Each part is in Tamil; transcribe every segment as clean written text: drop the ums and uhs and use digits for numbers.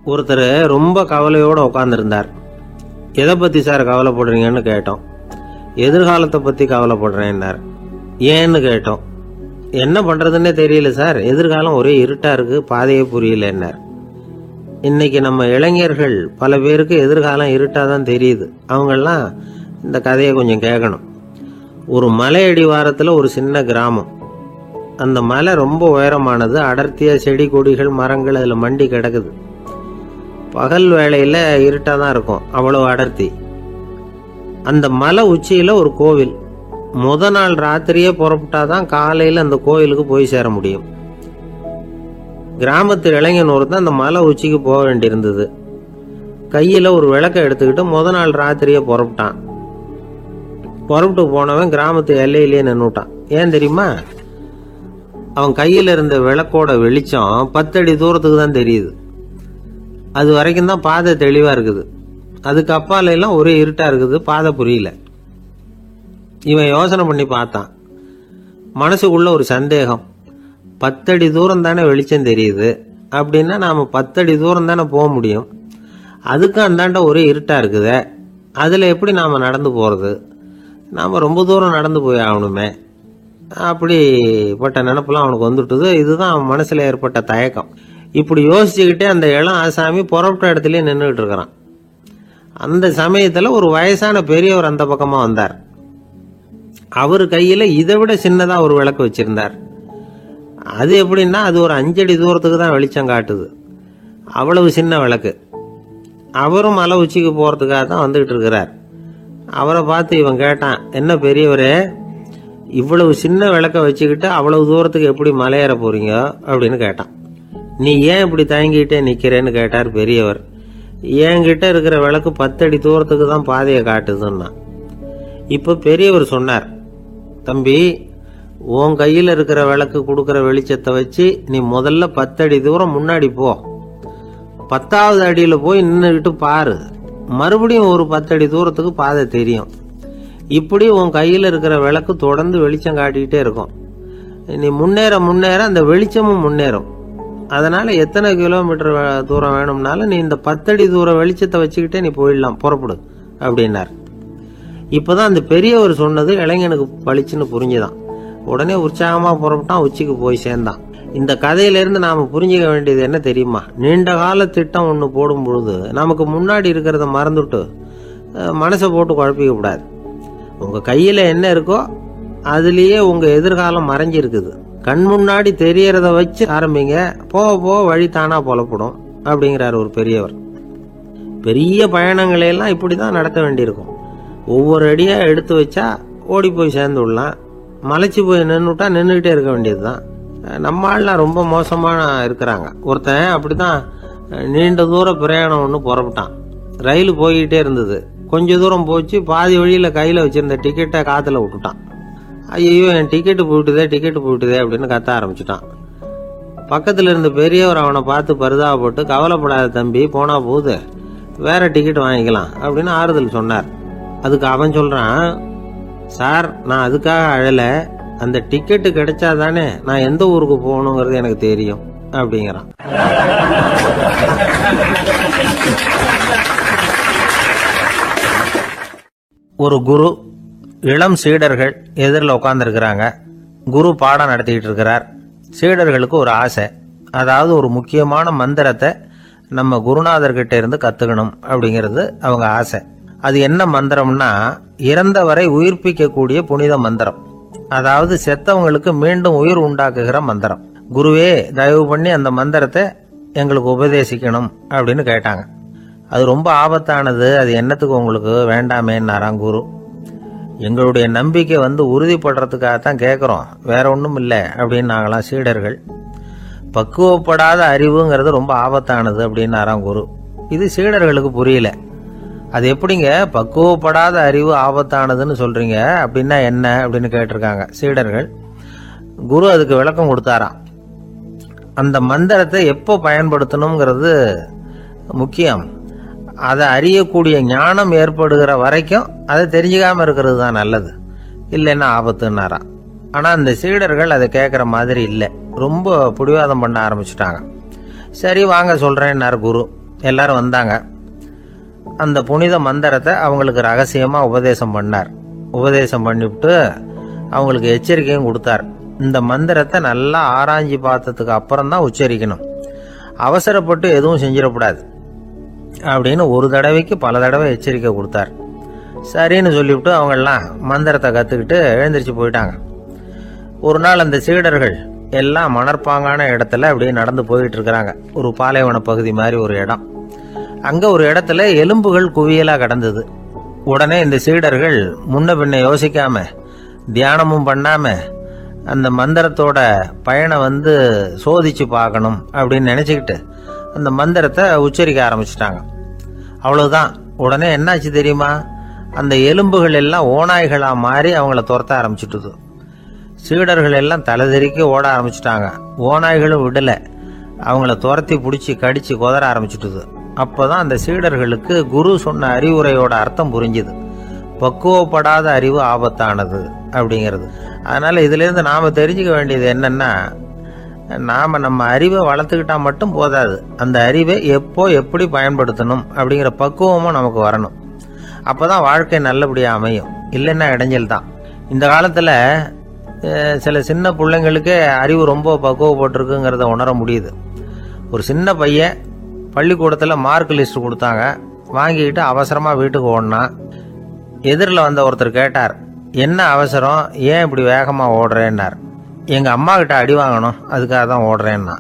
ஒருத்தர் ரொம்ப கவலையோடு உட்காந்துருந்தார். எதை பற்றி சார் கவலைப்படுறீங்கன்னு கேட்டோம். எதிர்காலத்தை பற்றி கவலைப்படுறேன்னார். ஏன்னு கேட்டோம். என்ன பண்ணுறதுன்னே தெரியல சார், எதிர்காலம் ஒரே இருட்டாக இருக்குது, பாதையே புரியலன்னார். இன்னைக்கு நம்ம இளைஞர்கள் பல பேருக்கு எதிர்காலம் இருட்டாக தான் தெரியுது. அவங்கெல்லாம் இந்த கதையை கொஞ்சம் கேட்கணும். ஒரு மலை அடிவாரத்தில் ஒரு சின்ன கிராமம். அந்த மலை ரொம்ப உயரமானது. அடர்த்தியாக செடி கொடிகள் மரங்கள் அதில் மண்டி கிடக்குது. பகல் வேளையில் இருட்டாக தான் இருக்கும், அவ்வளோ அடர்த்தி. அந்த மலை உச்சியில் ஒரு கோவில். நாள் ராத்திரியே புறப்பட்டாதான் காலையில் அந்த கோவிலுக்கு போய் சேர முடியும். கிராமத்து இளைஞன் ஒருத்தன் அந்த மலை உச்சிக்கு போக வேண்டியிருந்தது. கையில் ஒரு விளக்கை எடுத்துக்கிட்டு நாள் ராத்திரியே புறப்பட்டான். புறப்பட்டு போனவன் கிராமத்து எல்லையிலேயே நின்றுட்டான். ஏன் தெரியுமா? அவன் கையில் இருந்த விளக்கோட வெளிச்சம் 10 அடி தூரத்துக்கு தான் தெரியுது. அது வரைக்கும் தான் பாதை தெளிவாக இருக்குது. அதுக்கு அப்பால எல்லாம் ஒரே இருட்டாக இருக்குது, பாதை புரியல. இவன் யோசனை பண்ணி பார்த்தான். மனசுக்குள்ள ஒரு சந்தேகம். 10 அடி தூரம் தானே வெளிச்சம் தெரியுது, அப்படின்னா நாம் 10 அடி தூரம் தானே போக முடியும். அதுக்கும் அந்தாண்ட ஒரே இருட்டாக இருக்குதே, அதில் எப்படி நாம் நடந்து போகிறது? நாம் ரொம்ப தூரம் நடந்து போய் ஆகணுமே. அப்படிப்பட்ட நினப்பெல்லாம் அவனுக்கு வந்துட்டுது. இதுதான் அவன் மனசில் ஏற்பட்ட தயக்கம். இப்படி யோசிச்சுக்கிட்டே அந்த இளம் ஆசாமி புறப்பட்ட இடத்துலயே நின்றுகிட்டு இருக்கிறான். அந்த சமயத்தில் ஒரு வயசான பெரியவர் அந்த பக்கமாக வந்தார். அவர் கையில் இதை விட சின்னதாக ஒரு விளக்கு வச்சிருந்தார். அது எப்படின்னா அது ஒரு 5 அடி தூரத்துக்கு தான் வெளிச்சம் காட்டுது. அவ்வளவு சின்ன விளக்கு. அவரும் மலை உச்சிக்கு போகிறதுக்காக தான் வந்துகிட்டு இருக்கிறார். அவரை பார்த்து இவன் கேட்டான், என்ன பெரியவரே, இவ்வளவு சின்ன விளக்க வச்சுக்கிட்டு அவ்வளவு தூரத்துக்கு எப்படி மலையேற போறீங்க அப்படின்னு கேட்டான். நீ ஏன் இப்படி தயங்கிட்டே நிக்கிறேன்னு கேட்டார் பெரியவர். என்கிட்ட இருக்கிற விளக்கு 10 அடி தூரத்துக்கு தான் பாதையை காட்டுதுன்னா. இப்ப பெரியவர் சொன்னார், தம்பி, உன் கையில் இருக்கிற விளக்கு கொடுக்குற வெளிச்சத்தை வச்சு நீ முதல்ல 10 அடி தூரம் முன்னாடி போ. 10வது அடியில போய் நின்றுகிட்டு பாரு, மறுபடியும் ஒரு 10 அடி தூரத்துக்கு பாதை தெரியும். இப்படி உன் கையில் இருக்கிற விளக்கு தொடர்ந்து வெளிச்சம் காட்டிக்கிட்டே இருக்கும். நீ முன்னேற முன்னேற அந்த வெளிச்சமும் முன்னேறும். அதனால எத்தனை கிலோமீட்டர் தூரம் வேணும்னாலும் நீ இந்த 10 அடி தூரம் வெளிச்சத்தை வச்சுக்கிட்டே நீ போயிடலாம், புறப்படு அப்படின்னார். இப்பதான் அந்த பெரியவர் சொன்னது இளைஞனுக்கு பளிச்சுன்னு புரிஞ்சுதான். உடனே உற்சாகமா புறப்பட்டான், உச்சிக்கு போய் சேர்ந்தான். இந்த கதையிலிருந்து நாம புரிஞ்சுக்க வேண்டியது என்ன தெரியுமா? நீண்ட கால திட்டம் ஒன்று போடும் பொழுது நமக்கு முன்னாடி இருக்கிறத மறந்துட்டு மனசை போட்டு குழப்பிக்க கூடாது. உங்க கையில என்ன இருக்கோ அதுலயே உங்க எதிர்காலம் மறைஞ்சிருக்குது. கண் முன்னாடி தெரியறத வச்சு ஆரம்பிங்க, போக போக வழி தானா புலப்படும் அப்படிங்கிறார் ஒரு பெரியவர். பெரிய பயணங்களையெல்லாம் இப்படிதான் நடத்த வேண்டியிருக்கும். ஒவ்வொரு அடியா எடுத்து வச்சா ஓடி போய் சேர்ந்து விடலாம். மலைச்சு போய் நின்றுட்டா நின்றுகிட்டே இருக்க வேண்டியதுதான். நம்ம ஆள்லாம் ரொம்ப மோசமா இருக்கிறாங்க. ஒருத்தன் அப்படிதான் நீண்ட தூர பிரயாணம் ஒன்று புறப்பட்டான். ரயில் போய்கிட்டே இருந்தது. கொஞ்ச தூரம் போச்சு, பாதி வழியில கையில வச்சிருந்த டிக்கெட்டை காத்துல விட்டுட்டான். ஐயோ, என் டிக்கெட்டு போயிட்டுதே அப்படின்னு கத்த ஆரம்பிச்சுட்டான். பக்கத்துல இருந்த பெரியவர் அவனை பார்த்து பரிதாபப்பட்டு, கவலைப்படாத தம்பி, போனா போகுது, வேற டிக்கெட் வாங்கிக்கலாம் அப்படின்னு ஆறுதல் சொன்னார். அதுக்கு அவன் சொல்றான், சார், நான் அதுக்காக அழல, அந்த டிக்கெட்டு கிடைச்சா தானே நான் எந்த ஊருக்கு போகணுங்கிறது எனக்கு தெரியும் அப்படிங்கிறான். ஒரு குரு, இளம் சீடர்கள் எதிரில் உட்கார்ந்துருக்கிறாங்க. குரு பாடம் நடத்திக்கிட்டு இருக்கிறார். சீடர்களுக்கு ஒரு ஆசை, அதாவது ஒரு முக்கியமான மந்திரத்தை நம்ம குருநாதர்கிட்ட இருந்து கத்துக்கணும் அப்படிங்கிறது அவங்க ஆசை. அது என்ன மந்திரம்னா, இறந்தவரை உயிர்ப்பிக்கக்கூடிய புனித மந்திரம். அதாவது செத்தவங்களுக்கு மீண்டும் உயிர் உண்டாக்குகிற மந்திரம். குருவே, தயவு பண்ணி அந்த மந்திரத்தை எங்களுக்கு உபதேசிக்கணும் அப்படின்னு கேட்டாங்க. அது ரொம்ப ஆபத்தானது, அது என்னத்துக்கு உங்களுக்கு வேண்டாமேன்னாராம் குரு. எங்களுடைய நம்பிக்கை உறுதிப்படுறதுக்காகத்தான் கேட்குறோம், வேற ஒன்றும் இல்லை அப்படின்னு நாங்களாம் சீடர்கள். பக்குவப்படாத அறிவுங்கிறது ரொம்ப ஆபத்தானது அப்படின்னாராம் குரு. இது சீடர்களுக்கு புரியல. அது எப்படிங்க பக்குவப்படாத அறிவு ஆபத்தானதுன்னு சொல்றீங்க, அப்படின்னா என்ன அப்படின்னு கேட்டிருக்காங்க சீடர்கள். குரு அதுக்கு விளக்கம் கொடுத்தாராம். அந்த மந்திரத்தை எப்போ பயன்படுத்தணுங்கிறது முக்கியம். அதை அறியக்கூடிய ஞானம் ஏற்படுகிற வரைக்கும் அதை தெரிஞ்சுக்காம இருக்கிறது தான் நல்லது, இல்லைன்னா ஆபத்துன்னாராம். ஆனால் அந்த சீடர்கள் அதை கேட்குற மாதிரி இல்லை, ரொம்ப பிடிவாதம் பண்ண ஆரம்பிச்சுட்டாங்க. சரி வாங்க சொல்கிறேன்னார் குரு. எல்லாரும் வந்தாங்க. அந்த புனித மந்திரத்தை அவங்களுக்கு ரகசியமாக உபதேசம் பண்ணார். உபதேசம் பண்ணிவிட்டு அவங்களுக்கு எச்சரிக்கையும் கொடுத்தார். இந்த மந்திரத்தை நல்லா ஆராய்ச்சி பார்த்ததுக்கு அப்புறம் தான் உச்சரிக்கணும், அவசரப்பட்டு எதுவும் செஞ்சிடக்கூடாது அப்படின்னு ஒரு தடவைக்கு பல தடவை எச்சரிக்கை கொடுத்தார். சரின்னு சொல்லிவிட்டு அவங்கெல்லாம் மந்திரத்தை கற்றுக்கிட்டு எழுந்திரிச்சு போயிட்டாங்க. ஒரு நாள் அந்த சீடர்கள் எல்லாம் மணற்பாங்கான இடத்துல அப்படியே நடந்து போயிட்டு இருக்கிறாங்க. ஒரு பாலைவன பகுதி மாதிரி ஒரு இடம். அங்கே ஒரு இடத்துல எலும்புகள் குவியலாக கிடந்தது. உடனே இந்த சீடர்கள் முன்ன பின்ன யோசிக்காம தியானமும் பண்ணாம அந்த மந்திரத்தோட பயனை சோதிச்சு பார்க்கணும் அப்படின்னு நினச்சிக்கிட்டு அந்த மந்திரத்தை உச்சரிக்க ஆரம்பிச்சிட்டாங்க. அவ்வளவுதான். உடனே என்னாச்சு தெரியுமா? அந்த எலும்புகள் எல்லாம் ஓநாய்களாக மாறி அவங்கள துரத்த ஆரம்பிச்சுட்டுது. சீடர்கள் எல்லாம் தலைதெறிக்க ஓட ஆரம்பிச்சிட்டாங்க. ஓநாய்களும் விடலை, அவங்கள துரத்தி பிடிச்சி கடிச்சு கொதற ஆரம்பிச்சுட்டுது. அப்போதான் அந்த சீடர்களுக்கு குரு சொன்ன அறிவுரையோட அர்த்தம் புரிஞ்சுது. பக்குவப்படாத அறிவு ஆபத்தானது அப்படிங்கிறது. அதனால இதுலேருந்து நாம் தெரிஞ்சுக்க வேண்டியது என்னன்னா, நாம் நம்ம அறிவை வளர்த்துக்கிட்டா மட்டும் போதாது, அந்த அறிவை எப்போ எப்படி பயன்படுத்தணும் அப்படிங்கிற பக்குவமும் நமக்கு வரணும். அப்போதான் வாழ்க்கை நல்லபடியாக அமையும். இல்லைன்னா இடைஞ்சல் தான். இந்த காலத்தில் சில சின்ன பிள்ளைங்களுக்கே அறிவு ரொம்ப பக்குவப்பட்டிருக்குங்கிறத உணர முடியுது. ஒரு சின்ன பையன் பள்ளிக்கூடத்தில் மார்க் லிஸ்ட் கொடுத்தாங்க, வாங்கிக்கிட்டு அவசரமாக வீட்டுக்கு ஓடினான். எதிரில் வந்த ஒருத்தர் கேட்டார், என்ன அவசரம், ஏன் இப்படி வேகமாக ஓடுறேன்னார். எங்கள் அம்மா கிட்ட அடி வாங்கணும், அதுக்காக தான் ஓடுறேன்னா.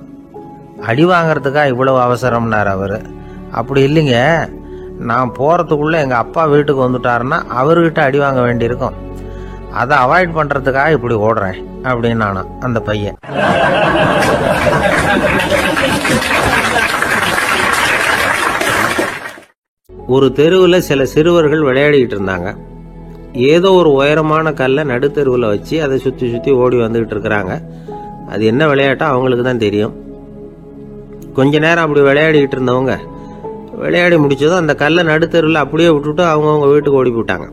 அடி வாங்கிறதுக்கா இவ்வளவு அவசரம்னார் அவர். அப்படி இல்லைங்க, நான் போகிறதுக்குள்ளே எங்கள் அப்பா வீட்டுக்கு வந்துட்டாருன்னா அவர்கிட்ட அடி வாங்க வேண்டியிருக்கும், அதை அவாய்ட் பண்ணுறதுக்காக இப்படி ஓடுறேன் அப்படின்னு நானும் அந்த பையன். ஒரு தெருவில் சில சிறுவர்கள் விளையாடிக்கிட்டு இருந்தாங்க. ஏதோ ஒரு உயரமான கல்லை நடுத்தெருவில் வச்சு அதை சுற்றி சுற்றி ஓடி வந்துகிட்டு இருக்கிறாங்க. அது என்ன விளையாட்டோ அவங்களுக்கு தான் தெரியும். கொஞ்ச நேரம் அப்படி விளையாடிக்கிட்டு இருந்தவங்க விளையாடி முடிச்சதும் அந்த கல்லை நடுத்தெருவில் அப்படியே விட்டுட்டு அவங்கவுங்க வீட்டுக்கு ஓடி போட்டாங்க.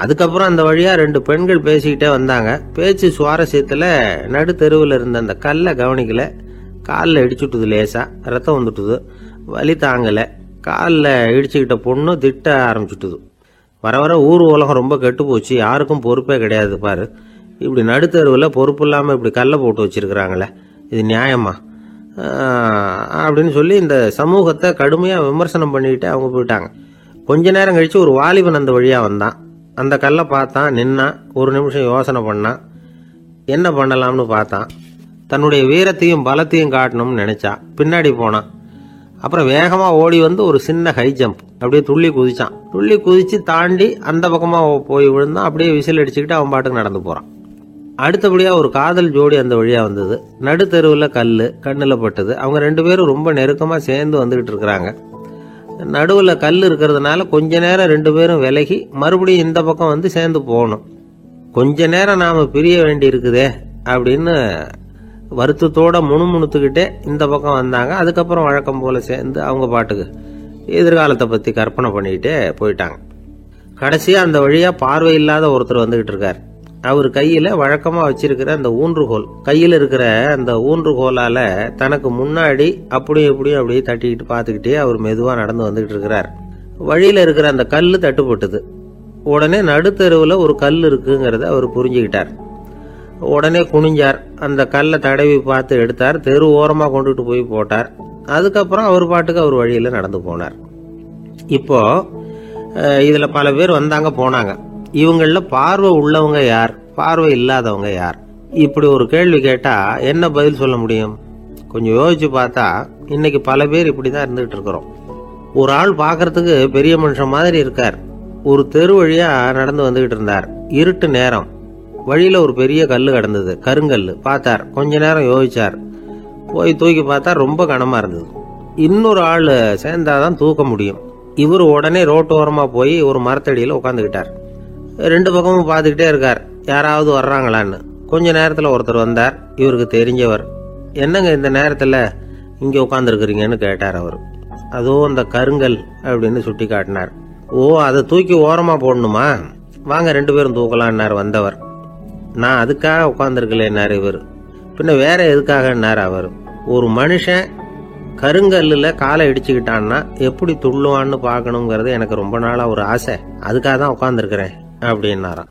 அதுக்கப்புறம் அந்த வழியாக 2 பெண்கள் பேசிக்கிட்டே வந்தாங்க. பேச்சு சுவாரஸ்யத்தில் நடுத்தெருவில் இருந்த அந்த கல்லை கவனிக்கல, காலில் இடிச்சுட்டுது, லேசாக ரத்தம் வந்துட்டுது, வலி தாங்கலை. காலில் இடிச்சுக்கிட்ட பொண்ணு திட்ட ஆரம்பிச்சுட்டுது. வர வர ஊர் உலகம் ரொம்ப கெட்டு போச்சு, யாருக்கும் பொறுப்பே கிடையாது பாரு, இப்படி நடுத்தருவில் பொறுப்பு இல்லாமல் இப்படி கல்லை போட்டு வச்சிருக்கிறாங்களே, இது நியாயமா அப்படின்னு சொல்லி இந்த சமூகத்தை கடுமையாக விமர்சனம் பண்ணிக்கிட்டு அவங்க போயிட்டாங்க. கொஞ்ச நேரம் கழித்து ஒரு வாலிபன் அந்த வழியாக வந்தான். அந்த கல்லை பார்த்தான், நின்னான், ஒரு நிமிஷம் யோசனை பண்ணான், என்ன பண்ணலாம்னு பார்த்தான். தன்னுடைய வீரத்தையும் பலத்தையும் காட்டணும்னு நினச்சான். பின்னாடி போனான். அப்புறம் வேகமாக ஓடி ஒரு சின்ன ஹை ஜம்ப் அப்படியே துள்ளி குதிச்சான். துள்ளி குதித்து தாண்டி அந்த பக்கமாக போய் விழுந்தான். அப்படியே விசில் அடிச்சுக்கிட்டு அவன் பாட்டுக்கு நடந்து போகிறான். அடுத்தபடியாக ஒரு காதல் ஜோடி அந்த வழியாக வந்தது. நடுத்தெருவில் கண்ணில் பட்டது. அவங்க 2 பேரும் ரொம்ப நெருக்கமாக சேர்ந்து வந்துக்கிட்டு இருக்கிறாங்க. நடுவில் கல் இருக்கிறதுனால கொஞ்ச நேரம் 2 பேரும் விலகி மறுபடியும் இந்த பக்கம் சேர்ந்து போகணும். கொஞ்ச நேரம் நாம் பிரிய வேண்டி இருக்குதே அப்படின்னு வருத்தத்தோட முணுமுணுத்துக்கிட்டே இந்த பக்கம் வந்தாங்க. அதுக்கப்புறம் வழக்கம் போல சேர்ந்து அவங்க பாட்டுக்கு எதிர்காலத்தை பற்றி கற்பனை பண்ணிக்கிட்டே போயிட்டாங்க. கடைசியாக அந்த வழியாக பார்வை இல்லாத ஒருத்தர் வந்துக்கிட்டு இருக்கார். அவர் கையில் வழக்கமாக வச்சிருக்கிற அந்த ஊன்றுகோல், கையில் இருக்கிற அந்த ஊன்றுகோலால் தனக்கு முன்னாடி அப்படியும் இப்படியும் அப்படியே தட்டிக்கிட்டு பார்த்துக்கிட்டே அவர் மெதுவாக நடந்து வந்துக்கிட்டு இருக்கிறார். வழியில் இருக்கிற அந்த கல் தட்டுப்பட்டுது. உடனே நடுத்தெருவில் ஒரு கல் இருக்குங்கிறத அவர் புரிஞ்சுக்கிட்டார். உடனே குனிஞ்சார், அந்த கல்லை தடவி பார்த்து எடுத்தார், தெரு ஓரமாக கொண்டுட்டு போய் போட்டார். அதுக்கப்புறம் அவர் பாட்டுக்கு அவர் வழியில் நடந்து போனார். இப்போ இதில் பல பேர் வந்தாங்க போனாங்க. இவங்களில் பார்வை உள்ளவங்க யார், பார்வை இல்லாதவங்க யார்? இப்படி ஒரு கேள்வி கேட்டால் என்ன பதில் சொல்ல முடியும்? கொஞ்சம் யோசிச்சு பார்த்தா இன்னைக்கு பல பேர் இப்படி தான் இருந்துகிட்டு இருக்கிறோம். ஒரு ஆள் பார்க்கறதுக்கு பெரிய மனுஷன் மாதிரி இருக்கார். ஒரு தெரு வழியாக நடந்து வந்துகிட்டு இருந்தார். இருட்டு நேரம். வழியில் ஒரு பெரிய கல் கிடந்தது, கருங்கல். பார்த்தார், கொஞ்ச நேரம் யோசிச்சார். போய் தூக்கி பார்த்தா ரொம்ப கனமாக இருந்தது. இன்னொரு ஆள் சேர்ந்தாதான் தூக்க முடியும். இவர் உடனே ரோட்டோரமாக போய் ஒரு மரத்தடியில் உட்காந்துக்கிட்டார். 2 பக்கமும் பார்த்துக்கிட்டே இருக்கார், யாராவது வர்றாங்களான்னு. கொஞ்ச நேரத்தில் ஒருத்தர் வந்தார், இவருக்கு தெரிஞ்சவர். என்னங்க இந்த நேரத்தில் இங்கே உட்காந்துருக்குறீங்கன்னு கேட்டார் அவர். அதோ அந்த கருங்கல் அப்படின்னு சுட்டி காட்டினார். ஓ, அதை தூக்கி ஓரமாக போடணுமா, வாங்க 2 பேரும் தூக்கலான்னார் வந்தவர். நான் அதுக்காக உட்காந்துருக்கலேன்னார் இவர். பின்ன வேற எதுக்காகன்னார் அவர். ஒரு மனுஷன் கருங்கல்லுல காலை இடிச்சுக்கிட்டான்னா எப்படி துள்ளுவான்னு பார்க்கணுங்கிறது எனக்கு ரொம்ப நாளா ஒரு ஆசை, அதுக்காக தான் உட்கார்ந்துருக்கிறேன் அப்படின்னாராம்.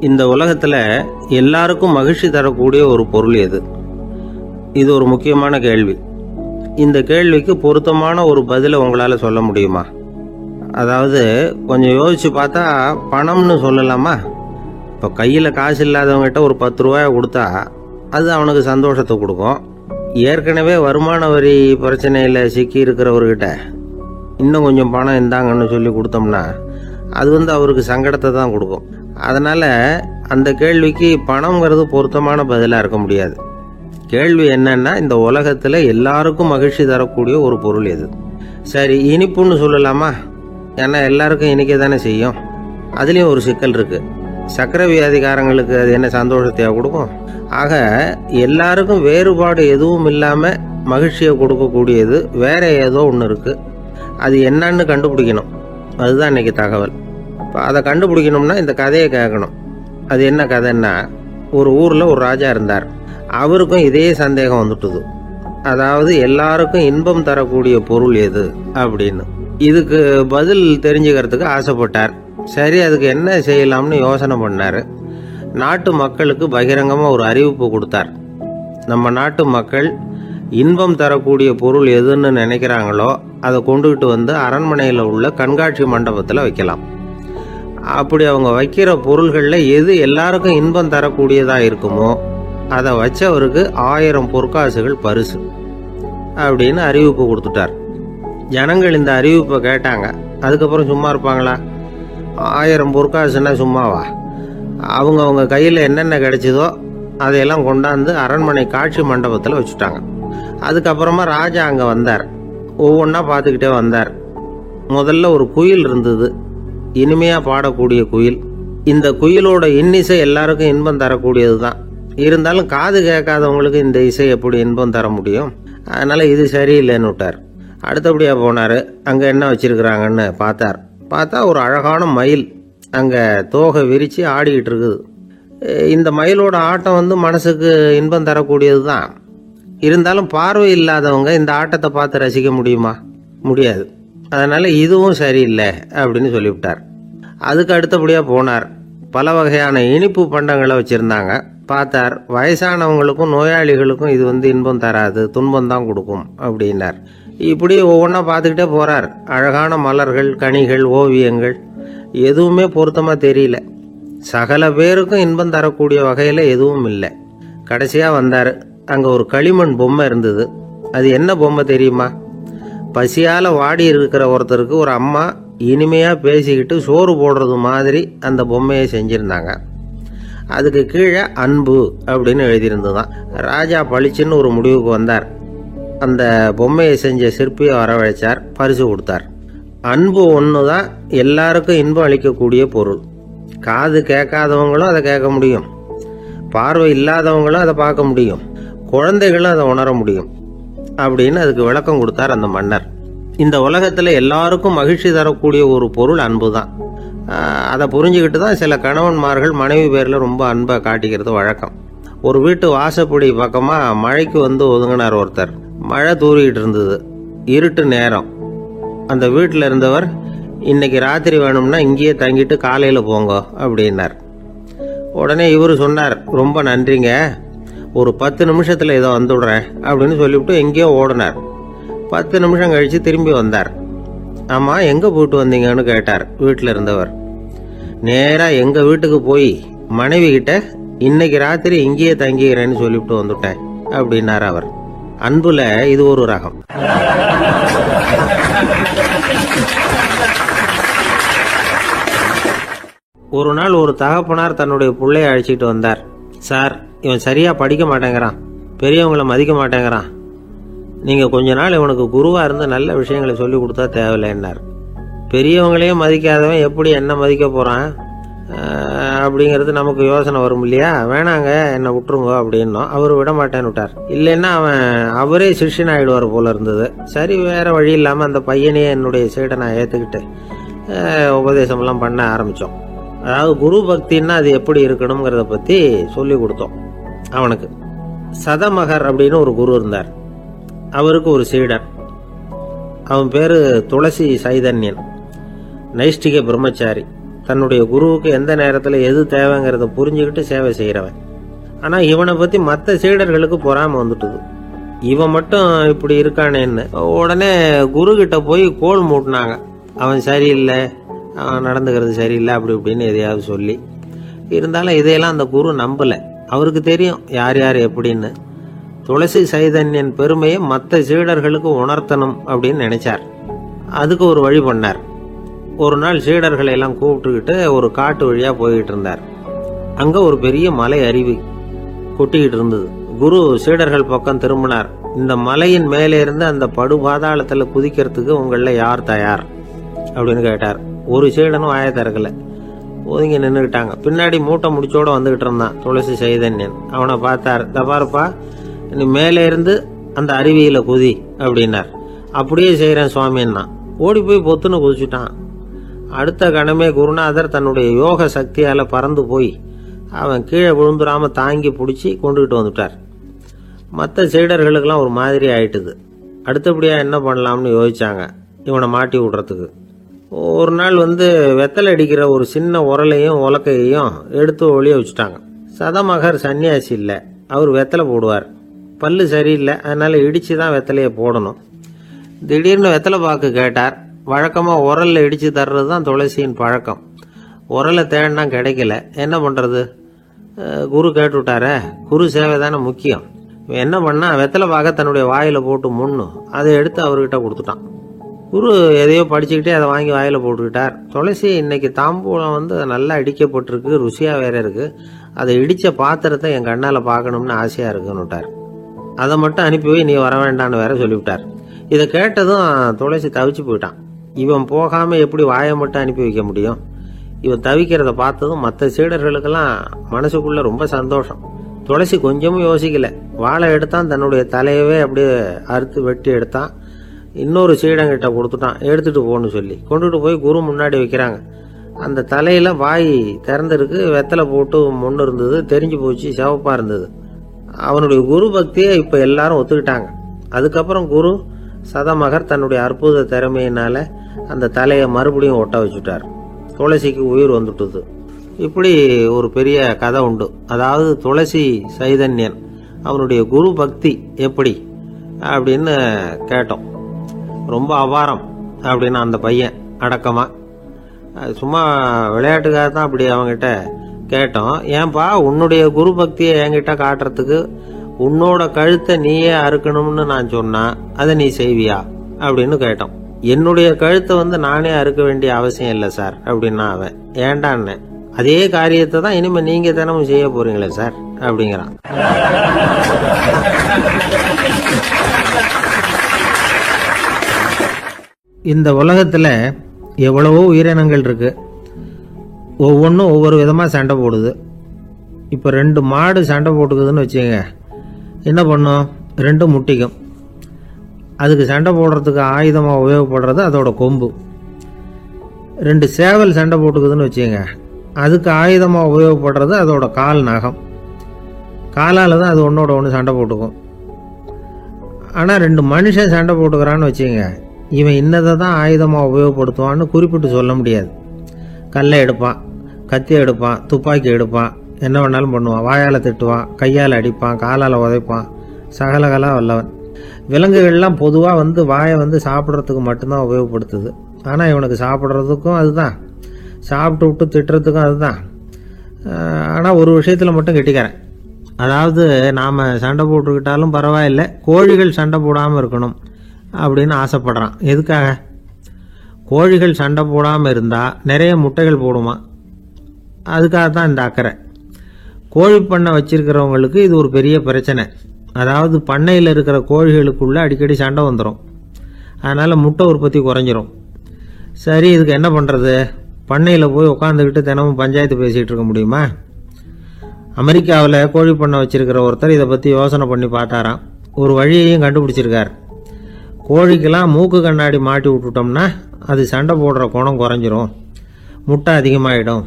இந்த உலகத்துல எல்லாருக்கும் மகிழ்ச்சி தரக்கூடிய ஒரு பொருள் எது? இது ஒரு முக்கியமான கேள்வி. இந்த கேள்விக்கு பொருத்தமான ஒரு பதிலை உங்களால சொல்ல முடியுமா? அதாவது கொஞ்சம் யோசிச்சு பார்த்தா பணம்னு சொல்லலாமா? இப்போ கையில் காசு இல்லாதவங்ககிட்ட ஒரு 10 ரூபாயை கொடுத்தா அது அவனுக்கு சந்தோஷத்தை கொடுக்கும். ஏற்கனவே வருமான வரி பிரச்சனையில் சிக்கி இருக்கிறவர்கிட்ட இன்னும் கொஞ்சம் பணம் இருந்தாங்கன்னு சொல்லி கொடுத்தோம்னா அது அவருக்கு சங்கடத்தை தான் கொடுக்கும். அதனால அந்த கேள்விக்கு பணம்ங்கிறது பொருத்தமான பதிலாக இருக்க முடியாது. கேள்வி என்னன்னா, இந்த உலகத்தில் எல்லாருக்கும் மகிழ்ச்சி தரக்கூடிய ஒரு பொருள் எது? சரி, இனிப்புன்னு சொல்லலாமா? ஏன்னா எல்லாருக்கும் இனிக்க தானே செய்யும். அதுலேயும் ஒரு சிக்கல் இருக்கு. சக்கரை வியாதிகாரங்களுக்கு அது என்ன சந்தோஷத்தையா கொடுக்கும்? ஆக எல்லாருக்கும் வேறுபாடு எதுவும் இல்லாமல் மகிழ்ச்சியை கொடுக்கக்கூடியது வேற ஏதோ ஒன்று இருக்கு. அது என்னன்னு கண்டுபிடிக்கணும். அதுதான் இன்னைக்கு தகவல். இப்போ அதை கண்டுபிடிக்கணும்னா இந்த கதையை கேட்கணும். அது என்ன கதைன்னா, ஒரு ஊரில் ஒரு ராஜா இருந்தார். அவருக்கும் இதே சந்தேகம் வந்துட்டுது. அதாவது எல்லாருக்கும் இன்பம் தரக்கூடிய பொருள் எது அப்படின்னு. இதுக்கு பதில் தெரிஞ்சுக்கிறதுக்கு ஆசைப்பட்டார். சரி, அதுக்கு என்ன செய்யலாம்னு யோசனை பண்ணார். நாட்டு மக்களுக்கு பகிரங்கமாக ஒரு அறிவிப்பு கொடுத்தார். நம்ம நாட்டு மக்கள் இன்பம் தரக்கூடிய பொருள் எதுன்னு நினைக்கிறாங்களோ அதை கொண்டுகிட்டு வந்து அரண்மனையில் உள்ள கண்காட்சி மண்டபத்தில் வைக்கலாம். அப்படி அவங்க வைக்கிற பொருள்களில் எது எல்லாருக்கும் இன்பம் தரக்கூடியதாக இருக்குமோ அதை வச்சவருக்கு 1000 பொற்காசுகள் பரிசு அப்படின்னு அறிவிப்பு கொடுத்துட்டார். ஜனங்கள் இந்த அறிவிப்பை கேட்டாங்க. அதுக்கப்புறம் சும்மா இருப்பாங்களா? 1000 பொற்காசுன்னா சும்மாவா? அவங்க கையில் என்னென்ன கிடைச்சதோ அதையெல்லாம் கொண்டாந்து அரண்மனை காட்சி மண்டபத்தில் வச்சுட்டாங்க. அதுக்கப்புறமா ராஜா அங்கே வந்தார். ஒவ்வொன்றா பார்த்துக்கிட்டே வந்தார். முதல்ல ஒரு குயில் இருந்தது, இனிமையாக பாடக்கூடிய குயில். இந்த குயிலோட இன்னிசை எல்லாருக்கும் இன்பம் தரக்கூடியது தான். இருந்தாலும் காது கேட்காதவங்களுக்கு இந்த இசை எப்படி இன்பம் தர முடியும்? அதனால் இது சரியில்லைன்னு விட்டார். அடுத்தபடியாக போனார். அங்கே என்ன வச்சிருக்கிறாங்கன்னு பார்த்தா ஒரு அழகான மயில் அங்கே தோகை விரித்து ஆடிக்கிட்டு இருக்குது. இந்த மயிலோட ஆட்டம் மனசுக்கு இன்பம் தரக்கூடியது தான். இருந்தாலும் பார்வை இல்லாதவங்க இந்த ஆட்டத்தை பார்த்து ரசிக்க முடியுமா? முடியாது. அதனால் இதுவும் சரியில்லை அப்படின்னு சொல்லிவிட்டார். அதுக்கு அடுத்தபடியாக போனார். பல வகையான இனிப்பு பண்டங்களை வச்சுருந்தாங்க. பார்த்தார், வயசானவங்களுக்கும் நோயாளிகளுக்கும் இது இன்பம் தராது, துன்பம் தான் கொடுக்கும் அப்படின்னார். இப்படி ஒவ்வொன்றா பார்த்துக்கிட்டே போகிறார். அழகான மலர்கள், கனிகள், ஓவியங்கள் எதுவுமே பொருத்தமாக தெரியல. சகல பேருக்கும் இன்பம் தரக்கூடிய வகையில் எதுவும் இல்லை. கடைசியாக வந்தார். அங்கே ஒரு களிமண் பொம்மை இருந்தது. அது என்ன பொம்மை தெரியுமா? பசியால் வாடி இருக்கிற ஒருத்தருக்கு ஒரு அம்மா இனிமையாக பேசிக்கிட்டு சோறு போடுறது மாதிரி அந்த பொம்மையை செஞ்சுருந்தாங்க. அதுக்கு கீழே அன்பு அப்படின்னு எழுதியிருந்ததுதான். ராஜா பளிச்சுன்னு ஒரு முடிவுக்கு வந்தார். அந்த பொம்மையை செஞ்ச சிற்பியை வரவழைச்சார், பரிசு கொடுத்தார். அன்பு ஒன்று தான் எல்லாருக்கும் இன்பம் அளிக்கக்கூடிய பொருள். காது கேட்காதவங்களும் அதை கேட்க முடியும், பார்வை இல்லாதவங்களும் அதை பார்க்க முடியும், குழந்தைகளும் அதை உணர முடியும் அப்படின்னு அதுக்கு விளக்கம் கொடுத்தார் அந்த மன்னர். இந்த உலகத்தில் எல்லாருக்கும் மகிழ்ச்சி தரக்கூடிய ஒரு பொருள் அன்பு தான். அதை புரிஞ்சுக்கிட்டு தான் சில கணவன்மார்கள் மனைவி பேரில் ரொம்ப அன்பை காட்டிக்கிறது வழக்கம். ஒரு வீட்டு வாசப்படி பக்கமாக மழைக்கு ஒதுங்கினார் ஒருத்தர். மழை தூரிக்கிட்டு இருந்தது, இருட்டு நேரம். அந்த வீட்டில் இருந்தவர், இன்னைக்கு ராத்திரி வேணும்னா இங்கேயே தங்கிட்டு காலையில் போங்க அப்படின்னார். உடனே இவர் சொன்னார், ரொம்ப நன்றிங்க, ஒரு 10 நிமிஷத்தில் இதை வந்துவிடுறேன் அப்படின்னு சொல்லிவிட்டு எங்கேயோ ஓடினார். 10 நிமிஷம் கழித்து திரும்பி வந்தார். ஆமாம், எங்கே போயிட்டு வந்தீங்கன்னு கேட்டார் வீட்டில் இருந்தவர். நேராக எங்கள் வீட்டுக்கு போய் மனைவி கிட்ட இன்னைக்கு ராத்திரி இங்கேயே தங்கிக்கிறேன்னு சொல்லிவிட்டு வந்துட்டேன் அப்படின்னார் அவர். அன்புல இது ஒரு ரகம். ஒரு நாள் ஒரு தகப்பனார் தன்னுடைய பிள்ளைய அழைச்சிட்டு வந்தார். சார், இவன் சரியா படிக்க மாட்டேங்கிறான், பெரியவங்களை மதிக்க மாட்டேங்கிறான், நீங்க கொஞ்ச நாள் இவனுக்கு குருவா இருந்து நல்ல விஷயங்களை சொல்லி கொடுத்தா தேவையில்லைன்னார். பெரியவங்களையும் மதிக்காதவன் எப்படி என்ன மதிக்க போறான் அப்படிங்கிறது நமக்கு யோசனை வரும் இல்லையா? வேணாங்க, என்னை விட்டுருங்க அப்படின்னோம். அவர் விட மாட்டேன்னு விட்டார். இல்லைன்னா அவரே சிஷ்யன் ஆகிடுவார் போல இருந்தது. சரி, வேற வழி இல்லாமல் அந்த பையனையே என்னுடைய சீடை நான் ஏற்றுக்கிட்டு உபதேசம்லாம் பண்ண ஆரம்பித்தோம். அதாவது குரு பக்தின்னா அது எப்படி இருக்கணுங்கிறத பற்றி சொல்லி கொடுத்தோம் அவனுக்கு. சதமகர் அப்படின்னு ஒரு குரு இருந்தார். அவருக்கு ஒரு சீடர். அவன் பேர் துளசி சைதன்யன், நைஷ்டிக பிரம்மச்சாரி. தன்னுடைய குருவுக்கு எந்த நேரத்தில் எது தேவைங்கிறத புரிஞ்சுக்கிட்டு சேவை செய்கிறவன். ஆனால் இவனை பற்றி மற்ற சீடர்களுக்கு பொறாமை வந்துட்டுது. இவன் மட்டும் இப்படி இருக்கானேன்னு உடனே குரு கிட்ட போய் கோல் மூட்டினாங்க. அவன் சரியில்லை, அவன் நடந்துக்கிறது சரியில்லை, அப்படி இப்படின்னு எதையாவது சொல்லி. இருந்தாலும் இதையெல்லாம் அந்த குரு நம்பலை. அவருக்கு தெரியும் யார் யார் எப்படின்னு. துளசி சைதன்யன் பெருமையை மற்ற சீடர்களுக்கு உணர்த்தணும் அப்படின்னு நினைச்சார். அதுக்கு ஒரு வழி பண்ணார். ஒரு நாள் சீடர்களை எல்லாம் கூப்பிட்டுக்கிட்டு ஒரு காட்டு வழியா போய்கிட்டு இருந்தார். அங்க ஒரு பெரிய மலை அருவி கொட்டிக்கிட்டு இருந்தது. குரு சீடர்கள் பக்கம் திரும்பினார். இந்த மலையின் மேலே இருந்து அந்த படுபாதாளத்துல குதிக்கிறதுக்கு உங்கள யார் தயார் அப்படின்னு கேட்டார். ஒரு சீடனும் வாய திறக்கல, ஒதுங்கி நின்றுக்கிட்டாங்க. பின்னாடி மூட்டை முடிச்சோட வந்துகிட்டு இருந்தான் துளசி சைதன்யன். அவனை பார்த்தார். இந்த பாருப்பா, நீ மேலே இருந்து அந்த அருவியில குதி அப்படின்னார். அப்படியே செய்யறேன் சுவாமின்னா ஓடி போய் பொத்துன்னு குதிச்சுட்டான். அடுத்த கணமே குருநாதர் தன்னுடைய யோக சக்தியால பறந்து போய் அவன் கீழே விழுந்துடாம தாங்கி பிடிச்சி கொண்டுகிட்டு வந்துட்டார். மற்ற சீடர்களுக்கெல்லாம் ஒரு மாதிரி ஆயிட்டுது. அடுத்தபடியா என்ன பண்ணலாம்னு யோசிச்சாங்க இவனை மாட்டி விடுறதுக்கு. ஒரு நாள் வெத்தலை அடிக்கிற ஒரு சின்ன உரலையும் உலக்கையையும் எடுத்து ஒளிய வச்சுட்டாங்க. சதமகர் சன்னியாசி இல்லை, அவர் வெத்தலை போடுவார். பல்லு சரியில்லை, அதனால இடிச்சு தான் வெத்தலையை போடணும். திடீர்னு வெத்தலை பாக்கு கேட்டார். வழக்கமாக உரல்ல இடிச்சு தர்றது தான் துளசியின் பழக்கம். உரலை தேடினா கிடைக்கல, என்ன பண்ணுறது? குரு கேட்டுவிட்டாரே, குரு சேவை தானே முக்கியம். என்ன பண்ணா, வெத்தலை பாக்க தன்னுடைய வாயில போட்டு முன்னு அதை எடுத்து அவர்கிட்ட கொடுத்துட்டான். குரு எதையோ படிச்சுக்கிட்டே அதை வாங்கி வாயில போட்டுக்கிட்டார். துளசி, இன்னைக்கு தாம்பூலம் நல்லா இடிக்கப்பட்டிருக்கு, ருசியா வேற இருக்கு, அதை இடிச்ச பாத்திரத்தை என் கண்ணால பார்க்கணும்னு ஆசையா இருக்குன்னுட்டார். அதை மட்டும் அனுப்பி போய் நீ வர வேண்டான்னு வேற சொல்லிவிட்டார். இதை கேட்டதும் துளசி தவிச்சு போயிட்டான். இவன் போகாம எப்படி வாயை மட்டும் அனுப்பி வைக்க முடியும்? இவன் தவிக்கிறத பார்த்ததும் மற்ற சீடர்களுக்கெல்லாம் மனசுக்குள்ள ரொம்ப சந்தோஷம். துளசி கொஞ்சமும் யோசிக்கல, வாழை எடுத்தான், தன்னுடைய தலையவே அப்படியே அறுத்து வெட்டி எடுத்தான். இன்னொரு சீடங்கிட்ட கொடுத்துட்டான், எடுத்துட்டு போன்னு சொல்லி. கொண்டுட்டு போய் குரு முன்னாடி வைக்கிறாங்க. அந்த தலையில வாய் திறந்திருக்கு, வெத்தலை போட்டு முன்னு இருந்தது, தெரிஞ்சு போச்சு, சிவப்பா இருந்தது. அவனுடைய குரு பக்தியை இப்ப எல்லாரும் ஒத்துக்கிட்டாங்க. அதுக்கப்புறம் குரு சதமகர் தன்னுடைய அற்புத திறமையினால அந்த தலையை மறுபடியும் ஒட்ட வச்சுட்டார். துளசிக்கு உயிர் வந்துட்டுது. இப்படி ஒரு பெரிய கதை உண்டு. அதாவது துளசி சைதன்யன் அவனுடைய குரு பக்தி எப்படி அப்படின்னு கேட்டோம். ரொம்ப அபாரம் அப்படின்னு அந்த பையன் அடக்கமா, சும்மா விளையாட்டுக்காக தான் அப்படி அவங்கிட்ட கேட்டோம். ஏன்பா, உன்னுடைய குரு பக்தியை என்கிட்ட காட்டுறதுக்கு உன்னோட கழுத்தை நீயே அறுக்கணும்னு நான் சொன்னா அதை நீ செய்வியா அப்படின்னு கேட்டோம். என்னுடைய கழுத்தை நானே அறுக்க வேண்டிய அவசியம் இல்லை சார் அப்படின்னா அவன். ஏண்டான்னு, அதே காரியத்தை தான் இனிமே நீங்க தினமும் செய்ய போறீங்களே சார் அப்படிங்கிறான். இந்த உலகத்துல எவ்வளவோ உயிரினங்கள் இருக்கு. ஒவ்வொன்றும் ஒவ்வொரு விதமா சண்டை போடுது. இப்ப 2 மாடு சண்டை போட்டுக்குதுன்னு வச்சுங்க, என்ன பண்ணும்? 2 முட்டிக்கும். அதுக்கு சண்டை போடுறதுக்கு ஆயுதமாக உபயோகப்படுறது அதோட கொம்பு. 2 சேவல் சண்டை போட்டுக்குதுன்னு வச்சுங்க, அதுக்கு ஆயுதமாக உபயோகப்படுறது அதோட கால் நகம். காலால் தான் அது ஒன்னோட ஒன்று சண்டை போட்டுக்கும். ஆனால் 2 மனுஷன் சண்டை போட்டுக்கிறான்னு வச்சுங்க, இவன் இன்னதை தான் ஆயுதமாக உபயோகப்படுத்துவான்னு குறிப்பிட்டு சொல்ல முடியாது. கல்லை எடுப்பான், கத்தி எடுப்பான், துப்பாக்கி எடுப்பான், என்ன வேணாலும் பண்ணுவான். வாயால் திட்டுவான், கையால் அடிப்பான், காலால் உதைப்பான், சகலகலா வல்லவன். விலங்குகள்லாம் பொதுவாக வாயை சாப்பிட்றதுக்கு மட்டும்தான் உபயோகப்படுத்துது. ஆனால் இவனுக்கு சாப்பிட்றதுக்கும் அதுதான், சாப்பிட்டு விட்டு திட்டுறதுக்கும் அதுதான். ஆனால் ஒரு விஷயத்தில் மட்டும் கெட்டிக்கிறேன். அதாவது நாம் சண்டை போட்டுக்கிட்டாலும் பரவாயில்லை, கோழிகள் சண்டை போடாமல் இருக்கணும் அப்படின்னு ஆசைப்படுறான். எதுக்காக? கோழிகள் சண்டை போடாமல் இருந்தால் நிறைய முட்டைகள் போடுமா, அதுக்காக தான் இந்த அக்கறை. கோழி பண்ணை வச்சிருக்கிறவங்களுக்கு இது ஒரு பெரிய பிரச்சனை. அதாவது பண்ணையில் இருக்கிற கோழிகளுக்குள்ள அடிக்கடி சண்டை வந்துடும், அதனால முட்டை உற்பத்தி குறைஞ்சிரும். சரி, இதுக்கு என்ன பண்ணுறது? பண்ணையில் போய் உட்காந்துக்கிட்டு தினமும் பஞ்சாயத்து பேசிகிட்டு இருக்க முடியுமா? அமெரிக்காவில் கோழி பண்ணை வச்சிருக்கிற ஒருத்தர் இதை பற்றி யோசனை பண்ணி பார்த்தாராம். ஒரு வழியையும் கண்டுபிடிச்சிருக்கார். கோழிக்கெல்லாம் மூக்கு கண்ணாடி மாட்டி விட்டுட்டோம்னா அது சண்டை போடுற குணம் குறைஞ்சிரும், முட்டை அதிகமாகிடும்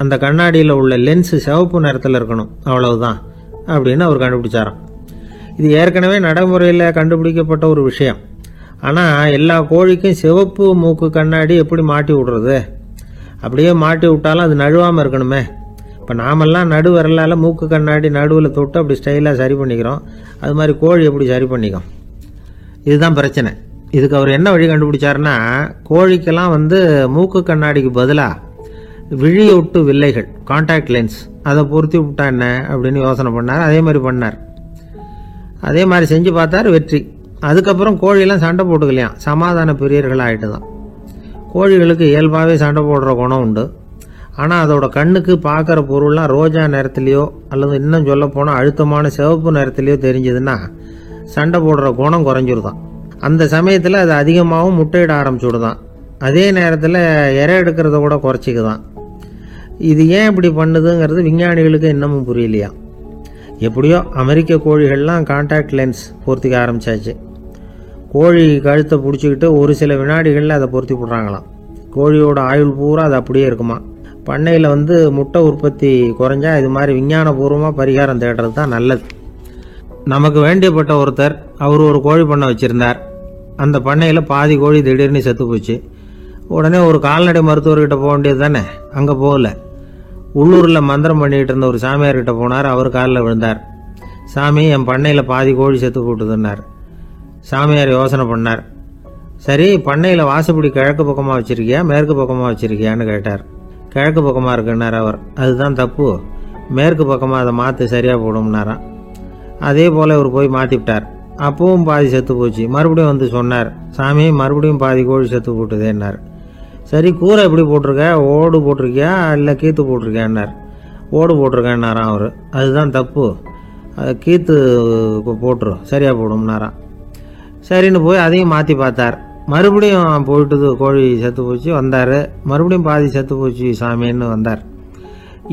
அந்த கண்ணாடியில் உள்ள லென்ஸ் சிவப்பு நிறத்தில் இருக்கணும், அவ்வளவுதான் அப்படின்னு அவர் கண்டுபிடிச்சாராம். இது ஏற்கனவே நடைமுறையில் கண்டுபிடிக்கப்பட்ட ஒரு விஷயம். ஆனால் எல்லா கோழிக்கும் சிவப்பு மூக்கு கண்ணாடி எப்படி மாட்டி விடுறது? அப்படியே மாட்டி விட்டாலும் அது நழுவாமல் இருக்கணுமே. இப்போ நாமெல்லாம் நடு விரலால் மூக்கு கண்ணாடி நடுவில் தொட்டு அப்படி ஸ்டைலாக சரி பண்ணிக்கிறோம். அது மாதிரி கோழி எப்படி சரி பண்ணிக்கும்? இதுதான் பிரச்சனை. இதுக்கு அவர் என்ன வழி கண்டுபிடிச்சாருன்னா, கோழிக்கெல்லாம் மூக்கு கண்ணாடிக்கு பதிலாக விழியொட்டு வில்லைகள், கான்டாக்ட் லென்ஸ், அதை பொருத்தி விட்டா என்ன அப்படின்னு யோசனை பண்ணார். அதே மாதிரி பண்ணார். அதே மாதிரி செஞ்சு பார்த்தார், வெற்றி. அதுக்கப்புறம் கோழியெல்லாம் சண்டை போட்டுக்கலையாம், சமாதான பிரியர்கள் ஆகிட்டு தான். கோழிகளுக்கு இயல்பாகவே சண்டை போடுற குணம் உண்டு. ஆனால் அதோட கண்ணுக்கு பார்க்குற பொருள்லாம் ரோஜா நிறத்துலையோ அல்லது இன்னும் சொல்ல போனால் அழுத்தமான சிவப்பு நிறத்துலையோ தெரிஞ்சதுன்னா சண்டை போடுற குணம் குறைஞ்சிருதான். அந்த சமயத்தில் அது அதிகமாகவும் முட்டையிட ஆரம்பிச்சுடுதான். அதே நேரத்தில் இறை எடுக்கிறத கூட குறைச்சிக்குதான். இது ஏன் இப்படி பண்ணுதுங்கிறது விஞ்ஞானிகளுக்கு இன்னமும் புரியலையா. எப்படியோ அமெரிக்க கோழிகள்லாம் கான்டாக்ட் லென்ஸ் பொருத்திக்க ஆரம்பிச்சாச்சு. கோழி கழுத்தை பிடிச்சிக்கிட்டு ஒரு சில வினாடிகளில் அதை பொருத்தி போடுறாங்களாம். கோழியோட ஆயுள் பூரா அது அப்படியே இருக்குமா. பண்ணையில் முட்டை உற்பத்தி குறைஞ்சா இது மாதிரி விஞ்ஞானபூர்வமாக பரிகாரம் தேடுறது தான் நல்லது. நமக்கு வேண்டியப்பட்ட ஒருத்தர், அவர் ஒரு கோழி பண்ணை வச்சுருந்தார். அந்த பண்ணையில் பாதி கோழி திடீர்னு செத்து போச்சு. உடனே ஒரு கால்நடை மருத்துவர்கிட்ட போக வேண்டியது தானே. அங்கே போகல. உள்ளூரில் மந்திரம் பண்ணிகிட்டு இருந்த ஒரு சாமியார்கிட்ட போனார். அவர் காலில் விழுந்தார். சாமி, என் பண்ணையில் பாதி கோழி செத்து போட்டுதுன்னார். சாமியார் யோசனை பண்ணார். சரி, பண்ணையில் வாசப்படி கிழக்கு பக்கமாக வச்சுருக்கியா மேற்கு பக்கமாக வச்சுருக்கியான்னு கேட்டார். கிழக்கு பக்கமாக இருக்குன்னார் அவர். அதுதான் தப்பு, மேற்கு பக்கமாக அதை மாற்று, சரியாக போடும்னாராம். அதே போல் இவர் போய் மாற்றிவிட்டார். அப்பவும் பாதி செத்து போச்சு. மறுபடியும் சொன்னார், சாமி மறுபடியும் பாதி கோழி செத்து போட்டுதேன்னார். சரி, கூரை எப்படி போட்டிருக்க, ஓடு போட்டிருக்கியா இல்லை கீத்து போட்டிருக்கியான்னார். ஓடு போட்டிருக்கேன்னாராம் அவர். அதுதான் தப்பு, அதை கீத்து போட்டுரு, சரியாக போடும்னாராம். சரின்னு போய் அதையும் மாற்றி பார்த்தார். மறுபடியும் போயிட்டுது, கோழி செத்து போச்சு. வந்தார். மறுபடியும் பாதி செத்து போச்சு சாமின்னு வந்தார்.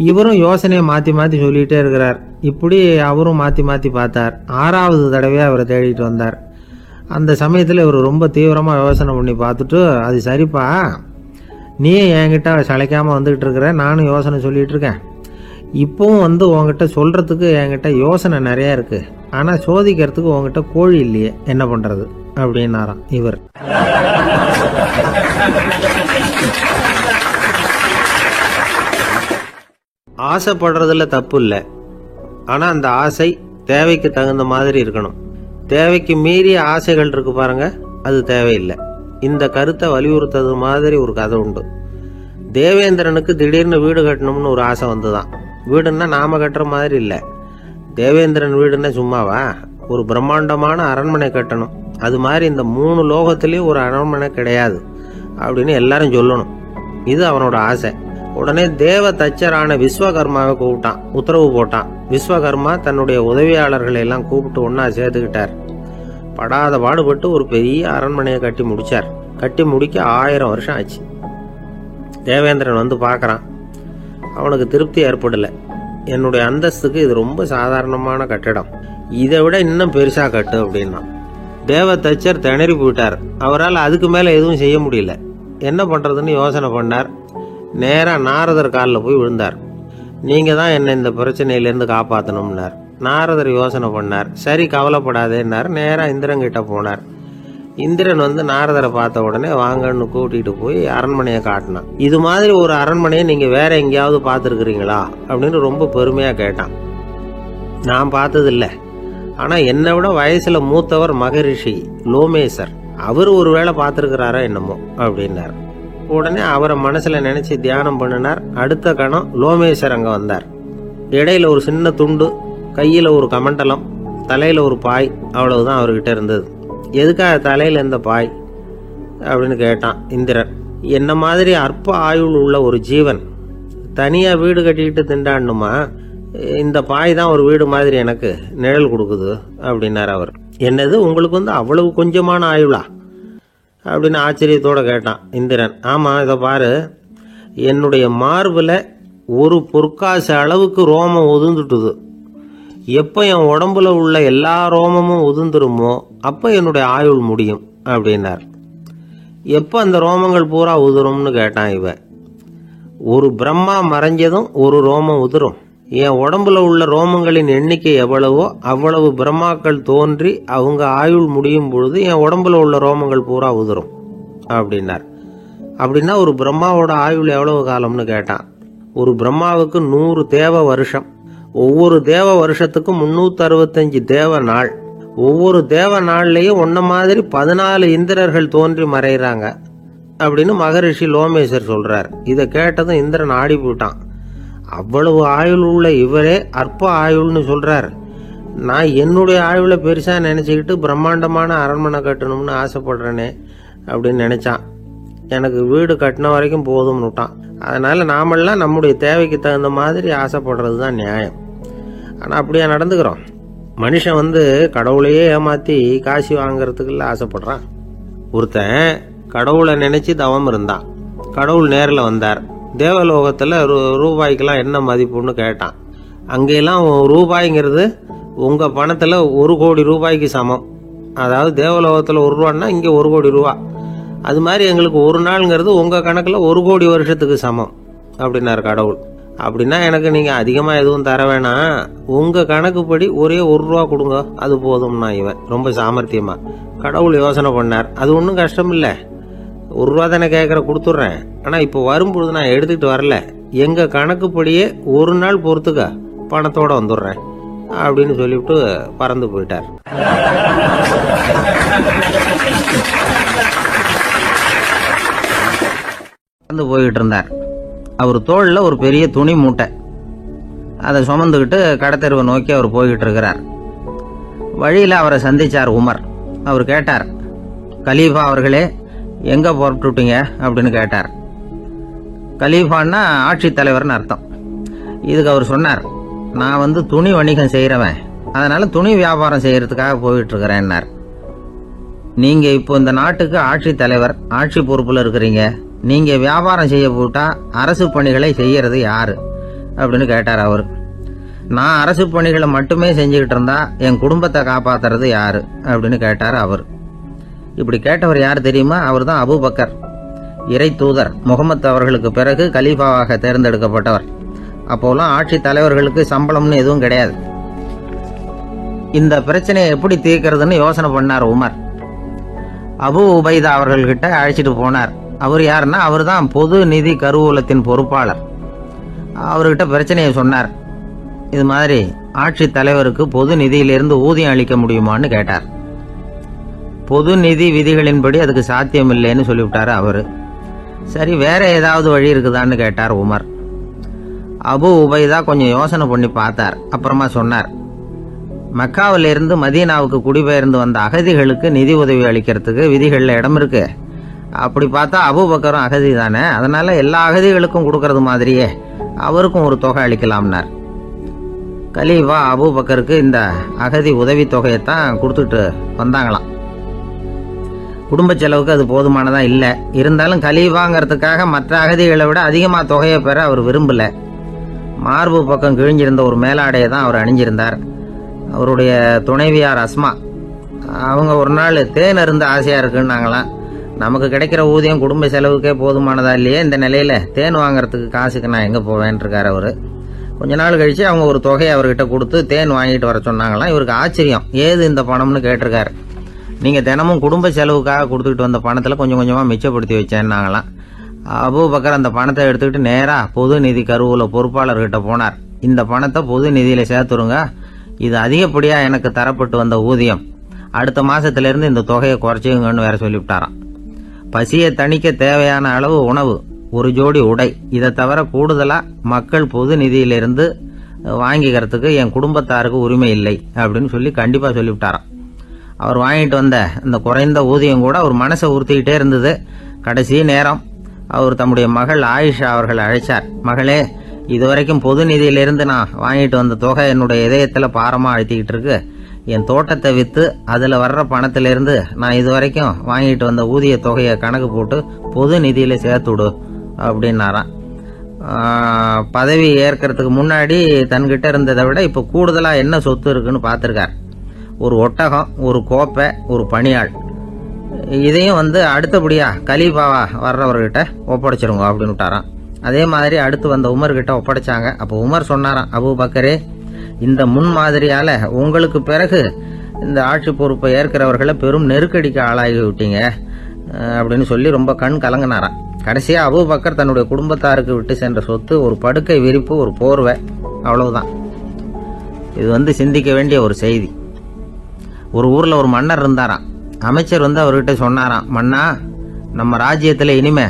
இவரும் யோசனையை மாற்றி மாற்றி சொல்லிகிட்டே இருக்கிறார். இப்படி அவரும் மாற்றி மாற்றி பார்த்தார். 6வது தடவையாக அவரை தேடிட்டு வந்தார். அந்த சமயத்தில் இவர் ரொம்ப தீவிரமாக யோசனை பண்ணி பார்த்துட்டு, அது சரிப்பா, நீ என்கிட்ட சளைக்காமல் வந்துக்கிட்டு இருக்கிற, நானும் யோசனை சொல்லிகிட்டு இருக்கேன். இப்போவும் உங்ககிட்ட சொல்கிறதுக்கு என்கிட்ட யோசனை நிறையா இருக்குது. ஆனால் சோதிக்கிறதுக்கு உங்ககிட்ட கோழி இல்லையே, என்ன பண்ணுறது அப்படின்னாராம் இவர். ஆசைப்படுறதுல தப்பு இல்லை. ஆனால் அந்த ஆசை தேவைக்கு தகுந்த மாதிரி இருக்கணும். தேவைக்கு மீறிய ஆசைகள் இருக்கு பாருங்க, அது தேவையில்லை. இந்த கருத்தை வலியுறுத்தது மாதிரி ஒரு கதை உண்டு. தேவேந்திரனுக்கு திடீர்னு வீடு கட்டணும்னு ஒரு ஆசை வந்துதான். வீடுன்னா நாம கட்டுற மாதிரி இல்லை. தேவேந்திரன் வீடுன்னா சும்மாவா, ஒரு பிரம்மாண்டமான அரண்மனை கட்டணும். அது மாதிரி இந்த 3 லோகத்திலையும் ஒரு அரண்மனை கிடையாது அப்படின்னு எல்லாரும் சொல்லணும். இது அவனோட ஆசை. உடனே தேவ தச்சரான விஸ்வகர்மாவை கூப்பிட்டான், உத்தரவு போட்டான். விஸ்வகர்மா தன்னுடைய உதவியாளர்களை எல்லாம் கூப்பிட்டு ஒன்னா சேர்த்துக்கிட்டார். படாத பாடுபட்டு ஒரு பெரிய அரண்மனையை கட்டி முடிச்சார். கட்டி முடிக்க 1000 வருஷம் ஆச்சு. தேவேந்திரன் பார்க்கறான். அவனுக்கு திருப்தி ஏற்படல. என்னுடைய அந்தஸ்துக்கு இது ரொம்ப சாதாரணமான கட்டிடம், இதை விட இன்னும் பெருசா கட்டு அப்படின்னா. தேவ தச்சர் திணறி போயிட்டார். அவரால் அதுக்கு மேல எதுவும் செய்ய முடியல. என்ன பண்றதுன்னு யோசனை பண்ணார். நேரா நாரதர் காலில் போய் விழுந்தார். நீங்க தான் என்ன இந்த பிரச்சனையிலேருந்து காப்பாற்றணும்னார். நாரதர் யோசனை பண்ணார். சரி, கவலைப்படாதேன்னார். நேரா இந்திரன் கிட்ட போனார். இந்திரன் நாரதரை பார்த்த உடனே வாங்கன்னு கூட்டிட்டு போய் அரண்மனையை காட்டினான். இது மாதிரி ஒரு அரண்மனையை நீங்க வேற எங்கேயாவது பார்த்துருக்கிறீங்களா அப்படின்னு ரொம்ப பெருமையா கேட்டான். நான் பார்த்ததில்லை, ஆனா என்னை விட வயசுல மூத்தவர் மகரிஷி லோமேசர், அவர் ஒருவேளை பார்த்துருக்கிறாரா என்னமோ அப்படின்னார். உடனே அவரை மனசுல நினைச்சு தியானம் பண்ணினார். அடுத்த கணம் லோமேசர் அங்க வந்தார். இடையில ஒரு சின்ன துண்டு, கையில ஒரு கமண்டலம், தலையில ஒரு பாய், அவ்வளவுதான் அவர்கிட்ட இருந்தது. எதுக்காக தலையில இந்த பாய் அப்படின்னு கேட்டான் இந்திரன். என்ன மாதிரி அற்ப ஆயுள் உள்ள ஒரு ஜீவன் தனியா வீடு கட்டிக்கிட்டு திண்டாடணுமா? இந்த பாய் தான் ஒரு வீடு மாதிரி எனக்கு நிழல் கொடுக்குது அப்படின்னார் அவர். என்னது, உங்களுக்கு அவ்வளவு கொஞ்சமான ஆயுளா அப்படின்னு ஆச்சரியத்தோட கேட்டான் இந்திரன். ஆமா, இதை பாரு, என்னுடைய மார்புல ஒரு பொற்காசு அளவுக்கு ரோமம் உதிர்ந்துட்டுது. எப்போ என் உடம்புல உள்ள எல்லா ரோமமும் உதிர்ந்துருமோ அப்போ என்னுடைய ஆயுள் முடியும் அப்படின்னார். எப்போ அந்த ரோமங்கள் பூரா உதிரும்னு கேட்டான் இவன். ஒரு பிரம்மா மறைஞ்சதும் ஒரு ரோமம் உதிரும். என் உடம்புல உள்ள ரோமங்களின் எண்ணிக்கை எவ்வளவோ அவ்வளவு பிரம்மாக்கள் தோன்றி அவங்க ஆயுள் முடியும் பொழுது என் உடம்புல உள்ள ரோமங்கள் பூரா உதிரும் அப்படின்னார். அப்படின்னா ஒரு பிரம்மாவோட ஆயுள் எவ்வளவு காலம்னு கேட்டான். ஒரு பிரம்மாவுக்கு 100 தேவ வருஷம். ஒவ்வொரு தேவ வருஷத்துக்கும் 365 தேவ நாள். ஒவ்வொரு தேவ நாள்லயும் ஒன்ன மாதிரி 14 இந்திரர்கள் தோன்றி மறைகிறாங்க அப்படின்னு மகரிஷி லோமேசர் சொல்றார். இதை கேட்டதும் இந்திரன் ஆடி போயிட்டான். அவ்வளவு ஆயுள் உள்ள இவரே அற்ப ஆயுள்னு சொல்றார். நான் என்னுடைய ஆயுளை பெருசா நினைச்சுக்கிட்டு பிரம்மாண்டமான அரண்மனை கட்டணும்னு ஆசைப்படுறேனே அப்படின்னு நினைச்சான். எனக்கு வீடு கட்டின வரைக்கும் போதும்னு விட்டான். அதனால நாமெல்லாம் நம்முடைய தேவைக்கு தகுந்த மாதிரி ஆசைப்படுறது தான் நியாயம். ஆனா அப்படியா நடந்துக்கிறோம்? மனுஷன் கடவுளையே ஏமாத்தி காசி வாங்கறதுக்குள்ள ஆசைப்படுறான். ஒருத்தன் கடவுளை நினைச்சு தவம் இருந்தான். கடவுள் நேரில் வந்தார். தேவலோகத்துல ரூபாய்க்கெல்லாம் என்ன மதிப்புன்னு கேட்டான். அங்கெல்லாம் ரூபாய்ங்கிறது உங்க பணத்துல 1 கோடி ரூபாய்க்கு சமம். அதாவது தேவலோகத்துல 1 ரூபான்னா இங்க 1 கோடி ரூபா. அது மாதிரி எங்களுக்கு ஒரு நாள்ங்கிறது உங்க கணக்குல 1 கோடி வருஷத்துக்கு சமம் அப்படின்னாரு கடவுள். அப்படின்னா எனக்கு நீங்க அதிகமா எதுவும் தர வேணாம், உங்க கணக்குப்படி ஒரே 1 ரூபா கொடுங்க, அது போதும்னா இவன் ரொம்ப சாமர்த்தியமா. கடவுள் யோசனை பண்ணார். அது ஒன்றும் கஷ்டம் இல்லை, 1 ரூபா தானே கேட்குற, கொடுத்துட்றேன். ஆனால் இப்போ வரும்பொழுது நான் எடுத்துக்கிட்டு வரல, எங்க கணக்குப்படியே 1 நாள் பொறுத்துக்க பணத்தோட வந்துடுறேன் அப்படின்னு சொல்லிவிட்டு பறந்து போயிட்டார். பறந்து போய்கிட்டு இருந்தார். அவர் தோளில் ஒரு பெரிய துணி மூட்டை, அதை சுமந்துக்கிட்டு கடத்தெருவை நோக்கி அவர் போய்கிட்டு இருக்கிறார். வழியில் அவரை சந்திச்சார் உமர். அவர் கேட்டார், கலீஃபா அவர்களே, எங்க புறப்பட்டுட்டீங்க அப்படின்னு கேட்டார். கலீஃபான்னா ஆட்சித்தலைவர்னு அர்த்தம். இதுக்கு அவர் சொன்னார், நான் துணி வணிகம் செய்கிறவன், அதனால துணி வியாபாரம் செய்யறதுக்காக போயிட்டு இருக்கிறேன்னார். நீங்க இப்போ இந்த நாட்டுக்கு ஆட்சித்தலைவர், ஆட்சி பொறுப்புல இருக்கிறீங்க, நீங்க வியாபாரம் செய்ய போட்டா அரசு பணிகளை செய்யறது யாரு அப்படின்னு கேட்டார் அவர். நான் அரசு பணிகளை மட்டுமே செஞ்சுக்கிட்டு இருந்தா என் குடும்பத்தை காப்பாத்துறது யாரு அப்படின்னு கேட்டார் அவர். இப்படி கேட்டவர் யார் தெரியுமா? அவர் தான் அபூபக்கர், இறை தூதர் முகமது அவர்களுக்கு பிறகு கலீஃபாவாக தேர்ந்தெடுக்கப்பட்டவர். அப்போலாம் ஆட்சி தலைவர்களுக்கு சம்பளம்னு எதுவும் கிடையாது. இந்த பிரச்சனையை எப்படி தீர்க்கிறதுன்னு யோசனை பண்ணார் உமர். அபு உபைதா அவர்கள்கிட்ட அழைச்சிட்டு போனார். அவர் யாருன்னா, அவர் தான் பொது நிதி கருவூலத்தின் பொறுப்பாளர். அவர்கிட்ட பிரச்சனையை சொன்னார். இது மாதிரி ஆட்சி தலைவருக்கு பொது நிதியிலிருந்து ஊதியம் அளிக்க முடியுமான்னு கேட்டார். பொது நிதி விதிகளின்படி அதுக்கு சாத்தியம் இல்லைன்னு சொல்லிவிட்டாரு அவரு. சரி, வேற ஏதாவது வழி இருக்குதான்னு கேட்டார் உமர். அபு உபைதா கொஞ்சம் யோசனை பண்ணி பார்த்தார். அப்புறமா சொன்னார், மக்காவிலிருந்து மதீனாவுக்கு குடிபெயர்ந்து வந்த அகதிகளுக்கு நிதி உதவி அளிக்கிறதுக்கு விதிகள்ல இடம் இருக்கு. அப்படி பார்த்தா அபூபக்கரும் அகதி தானே, அதனால எல்லா அகதிகளுக்கும் கொடுக்கறது மாதிரியே அவருக்கும் ஒரு தொகை அளிக்கலாம்னார். கலீஃபா அபூபக்கருக்கு இந்த அகதி உதவி தொகையைத்தான் கொடுத்துட்டு வந்தாங்களாம். குடும்ப செலவுக்கு அது போதுமானதா இல்லை. இருந்தாலும் கலீஃபாங்கிறதுக்காக மற்ற அகதிகளை விட அதிகமாக தொகையை பெற அவர் விரும்பல. மார்பு பக்கம் கிழிஞ்சிருந்த ஒரு மேலாடையை தான் அவர் அணிஞ்சிருந்தார். அவருடைய துணைவியார் அஸ்மா, அவங்க ஒரு நாள் தேன் அருந்த ஆசையா இருக்குன்னாங்களாம். நமக்கு கிடைக்கிற ஊதியம் குடும்ப செலவுக்கே போதுமானதா இல்லையே, இந்த நிலையில தேன் வாங்கறதுக்கு காசுக்கு நான் எங்க போவேன் இருக்காரு அவரு. கொஞ்ச நாள் கழிச்சு அவங்க ஒரு தொகையை அவர்கிட்ட கொடுத்து தேன் வாங்கிட்டு வர சொன்னாங்களாம். இவருக்கு ஆச்சரியம், ஏது இந்த பணம்னு கேட்டிருக்காரு. நீங்க தினமும் குடும்ப செலவுக்காக கொடுத்துக்கிட்டு வந்த பணத்துல கொஞ்சம் கொஞ்சமா மிச்சப்படுத்தி வச்சேன்னாங்களாம். அபூபக்கர் அந்த பணத்தை எடுத்துக்கிட்டு நேரா பொது நிதி கருவூல பொறுப்பாளர்கிட்ட போனார். இந்த பணத்தை பொது நிதியில சேர்த்துருங்க, இது அதிகப்படியா எனக்கு தரப்பட்டு வந்த ஊதியம், அடுத்த மாசத்துல இருந்து இந்த தொகையை குறைச்சுங்கன்னு வேற சொல்லிவிட்டாராம். பசியை தணிக்க தேவையான அளவு உணவு, ஒரு ஜோடி உடை, இதை தவிர கூடுதலா மக்கள் பொது நிதியிலிருந்து வாங்கிக்கிறதுக்கு என் குடும்பத்தாருக்கு உரிமை இல்லை அப்படின்னு சொல்லி கண்டிப்பா சொல்லிவிட்டாராம். அவர் வாங்கிட்டு வந்த இந்த குறைந்த ஊதியம் கூட அவர் மனசை உறுத்திக்கிட்டே இருந்தது. கடைசி நேரம் அவர் தம்முடைய மகள் ஆயிஷா அவர்களை அழைச்சார். மகளே, இதுவரைக்கும் பொது நிதியிலிருந்து நான் வாங்கிட்டு வந்த தொகை என்னுடைய இதயத்துல பாரமா அழுத்திக்கிட்டு இருக்கு. என் தோட்டத்தை வித்து அதுல வர்ற பணத்திலிருந்து நான் இதுவரைக்கும் வாங்கிட்டு வந்த ஊதிய தொகையை கணக்கு போட்டு பொது நிதியில சேர்த்துடு அப்படின்னாராம். பதவி ஏற்கிறதுக்கு முன்னாடி தன்கிட்ட இருந்ததை விட இப்ப கூடுதலா என்ன சொத்து இருக்குன்னு பார்த்திருக்கார். ஒரு ஒட்டகம், ஒரு கோப்பை, ஒரு பணியாள், இதையும் அடுத்தபடியா கலீஃபாவா வர்றவர்கிட்ட ஒப்படைச்சிருங்க அப்படின்னு விட்டாராம். அதே மாதிரி அடுத்து வந்த உமர் கிட்ட ஒப்படைச்சாங்க. அப்போ உமர் சொன்னாராம், அபூபக்கரே, இந்த முன்மாதிரியால உங்களுக்கு பிறகு இந்த ஆட்சி பொறுப்பை ஏற்கிறவர்களை பெரும் நெருக்கடிக்கு ஆளாகி விட்டீங்க அப்படின்னு சொல்லி ரொம்ப கண் கலங்கினாராம். கடைசியா அபூபக்கர் தன்னுடைய குடும்பத்தாருக்கு விட்டு சென்ற சொத்து ஒரு படுக்கை விரிப்பு, ஒரு போர்வை, அவ்வளவுதான். இது சிந்திக்க வேண்டிய ஒரு செய்தி. ஒரு ஊர்ல ஒரு மன்னர் இருந்தாராம். அமைச்சர் அவர்கிட்ட சொன்னாராம், மன்னா, நம்ம ராஜ்யத்துல இனிமே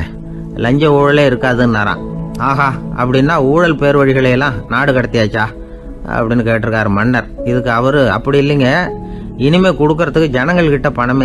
லஞ்ச ஊழலே இருக்காதுன்னாராம். ஆஹா, அப்படின்னா ஊழல் பேர் வழிகளை எல்லாம் நாடு கடத்தியாச்சா அப்படின்னு கேட்டிருக்காரு மன்னர். இதுக்கு அவரு, அப்படி இல்லைங்க, இனிமே கொடுக்கறதுக்கு ஜனங்கள்கிட்ட பணமே